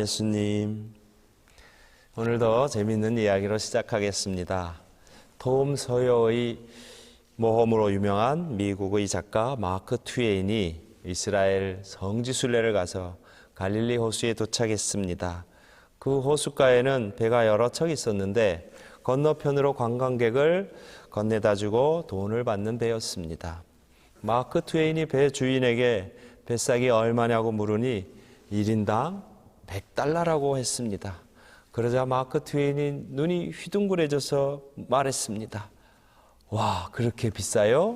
예수님. 오늘도 재미있는 이야기로 시작하겠습니다. 톰 소여의 모험으로 유명한 미국의 작가 마크 트웨인이 이스라엘 성지 순례를 가서 갈릴리 호수에 도착했습니다. 그 호숫가에는 배가 여러 척 있었는데 건너편으로 관광객을 건네다주고 돈을 받는 배였습니다. 마크 트웨인이 배 주인에게 배싹이 얼마냐고 물으니 1인당 100달러라고 했습니다. 그러자 마크 트웨인이 눈이 휘둥그레져서 말했습니다. 와, 그렇게 비싸요?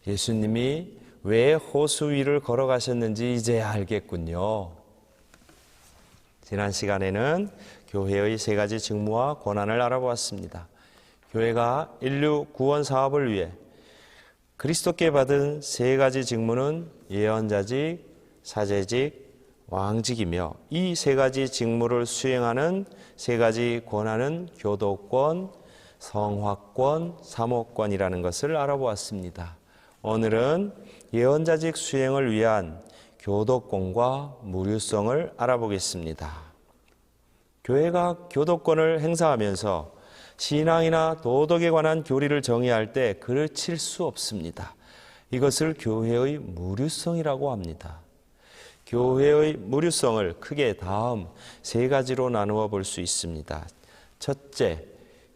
예수님이 왜 호수 위를 걸어가셨는지 이제야 알겠군요. 지난 시간에는 교회의 세 가지 직무와 권한을 알아보았습니다. 교회가 인류 구원 사업을 위해 그리스도께 받은 세 가지 직무는 예언자직, 사제직, 왕직이며 이 세 가지 직무를 수행하는 세 가지 권한은 교도권, 성화권, 사모권이라는 것을 알아보았습니다. 오늘은 예언자직 수행을 위한 교도권과 무료성을 알아보겠습니다. 교회가 교도권을 행사하면서 신앙이나 도덕에 관한 교리를 정의할 때 글을 칠 수 없습니다. 이것을 교회의 무료성이라고 합니다. 교회의 무료성을 크게 다음 세 가지로 나누어 볼 수 있습니다. 첫째,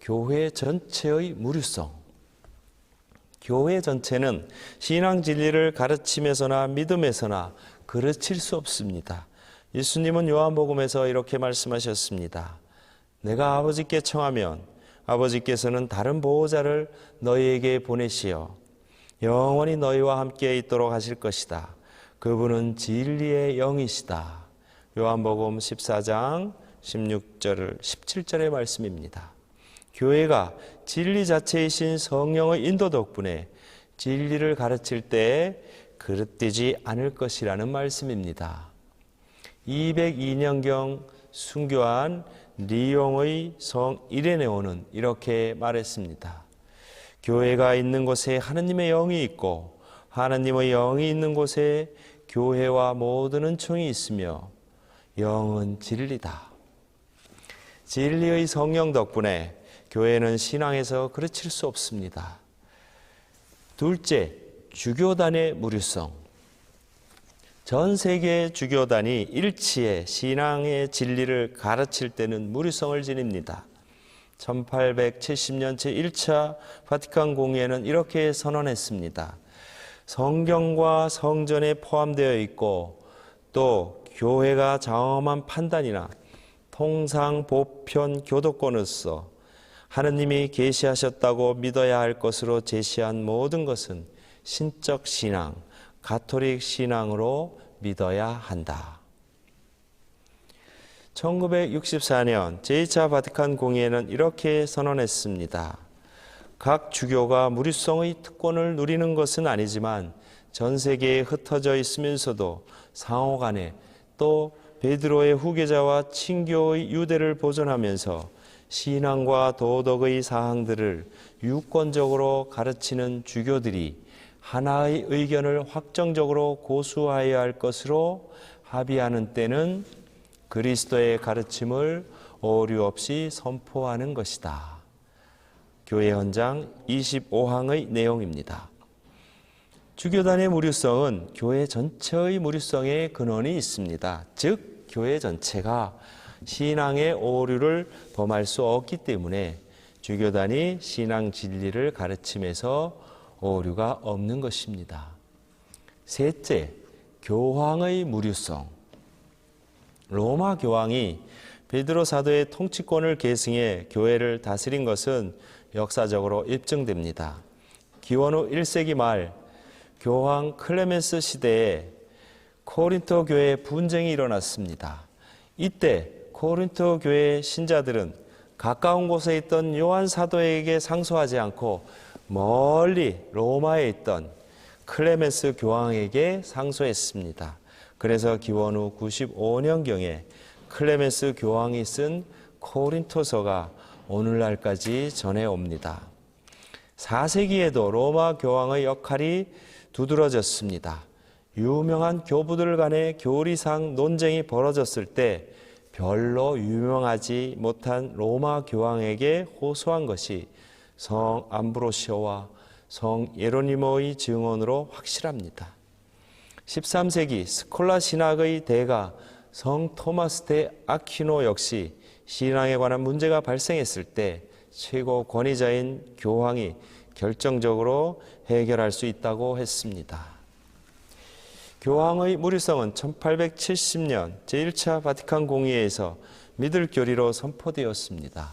교회 전체의 무료성. 교회 전체는 신앙 진리를 가르침에서나 믿음에서나 가르칠 수 없습니다. 예수님은 요한복음에서 이렇게 말씀하셨습니다. 내가 아버지께 청하면 아버지께서는 다른 보호자를 너희에게 보내시어 영원히 너희와 함께 있도록 하실 것이다. 그분은 진리의 영이시다. 요한복음 14장 16절 17절의 말씀입니다. 교회가 진리 자체이신 성령의 인도 덕분에 진리를 가르칠 때 그릇되지 않을 것이라는 말씀입니다. 202년경 순교한 리옹의 성 이레네오는 이렇게 말했습니다. 교회가 있는 곳에 하느님의 영이 있고 하나님의 영이 있는 곳에 교회와 모든 은총이 있으며 영은 진리다. 진리의 성령 덕분에 교회는 신앙에서 그르칠 수 없습니다. 둘째, 주교단의 무료성. 전 세계의 주교단이 일치해 신앙의 진리를 가르칠 때는 무료성을 지닙니다. 1870년 제1차 바티칸 공의회는 이렇게 선언했습니다. 성경과 성전에 포함되어 있고 또 교회가 장엄한 판단이나 통상 보편 교도권으로서 하느님이 계시하셨다고 믿어야 할 것으로 제시한 모든 것은 신적 신앙, 가톨릭 신앙으로 믿어야 한다. 1964년 제2차 바티칸 공의회는 이렇게 선언했습니다. 각 주교가 무료성의 특권을 누리는 것은 아니지만 전 세계에 흩어져 있으면서도 상호간에 또 베드로의 후계자와 친교의 유대를 보존하면서 신앙과 도덕의 사항들을 유권적으로 가르치는 주교들이 하나의 의견을 확정적으로 고수하여야 할 것으로 합의하는 때는 그리스도의 가르침을 오류 없이 선포하는 것이다. 교회 헌장 25항의 내용입니다. 주교단의 무료성은 교회 전체의 무료성의 근원이 있습니다. 즉, 교회 전체가 신앙의 오류를 범할 수 없기 때문에 주교단이 신앙 진리를 가르침에서 오류가 없는 것입니다. 셋째, 교황의 무료성. 로마 교황이 베드로 사도의 통치권을 계승해 교회를 다스린 것은 역사적으로 입증됩니다. 기원후 1세기 말 교황 클레멘스 시대에 코린토 교회에 분쟁이 일어났습니다. 이때 코린토 교회 신자들은 가까운 곳에 있던 요한 사도에게 상소하지 않고 멀리 로마에 있던 클레멘스 교황에게 상소했습니다. 그래서 기원후 95년경에 클레멘스 교황이 쓴 코린토서가 오늘날까지 전해옵니다. 4세기에도 로마 교황의 역할이 두드러졌습니다. 유명한 교부들 간의 교리상 논쟁이 벌어졌을 때 별로 유명하지 못한 로마 교황에게 호소한 것이 성 암브로시오와 성 예로니모의 증언으로 확실합니다. 13세기 스콜라 신학의 대가 성 토마스 대 아퀴노 역시 신앙에 관한 문제가 발생했을 때 최고 권위자인 교황이 결정적으로 해결할 수 있다고 했습니다. 교황의 무리성은 1870년 제1차 바티칸 공의회에서 믿을 교리로 선포되었습니다.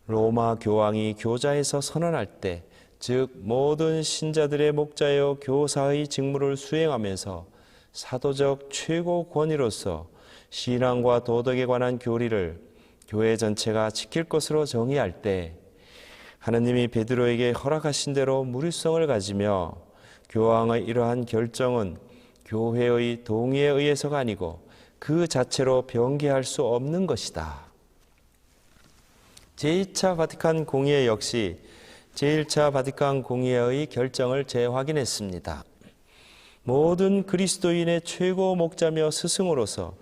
로마 교황이 교자에서 선언할 때, 즉 모든 신자들의 목자여 교사의 직무를 수행하면서 사도적 최고 권위로서 신앙과 도덕에 관한 교리를 교회 전체가 지킬 것으로 정의할 때, 하느님이 베드로에게 허락하신 대로 무리성을 가지며 교황의 이러한 결정은 교회의 동의에 의해서가 아니고 그 자체로 변개할 수 없는 것이다. 제2차 바티칸 공의회 역시 제1차 바티칸 공의회의 결정을 재확인했습니다. 모든 그리스도인의 최고 목자며 스승으로서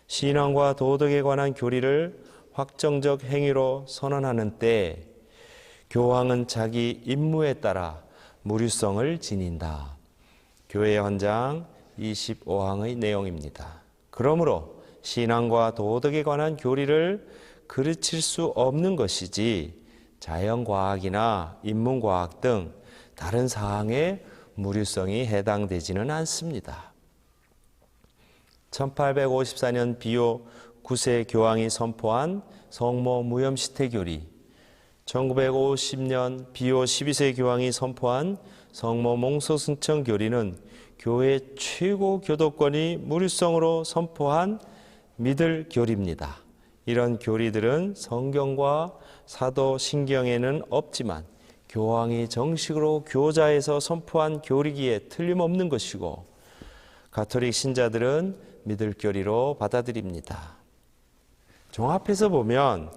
신앙과 도덕에 관한 교리를 확정적 행위로 선언하는 때 교황은 자기 임무에 따라 무리성을 지닌다. 교회 헌장 25항의 내용입니다. 그러므로 신앙과 도덕에 관한 교리를 가르칠 수 없는 것이지 자연과학이나 인문과학 등 다른 사항에 무리성이 해당되지는 않습니다. 1854년 비오 9세 교황이 선포한 성모 무염시태 교리, 1950년 비오 12세 교황이 선포한 성모 몽소승천 교리는 교회 최고 교도권이 무리성으로 선포한 믿을 교리입니다. 이런 교리들은 성경과 사도신경에는 없지만 교황이 정식으로 교자에서 선포한 교리기에 틀림없는 것이고 가톨릭 신자들은 믿을 교리로 받아들입니다. 종합해서 보면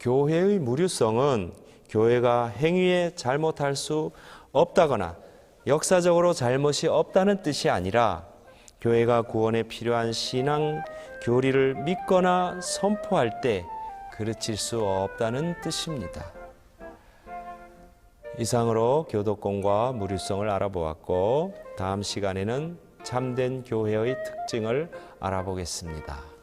교회의 무리성은 교회가 행위에 잘못할 수 없다거나 역사적으로 잘못이 없다는 뜻이 아니라 교회가 구원에 필요한 신앙 교리를 믿거나 선포할 때 가르칠 수 없다는 뜻입니다. 이상으로 교도권과 무리성을 알아보았고 다음 시간에는 참된 교회의 특징을 알아보겠습니다.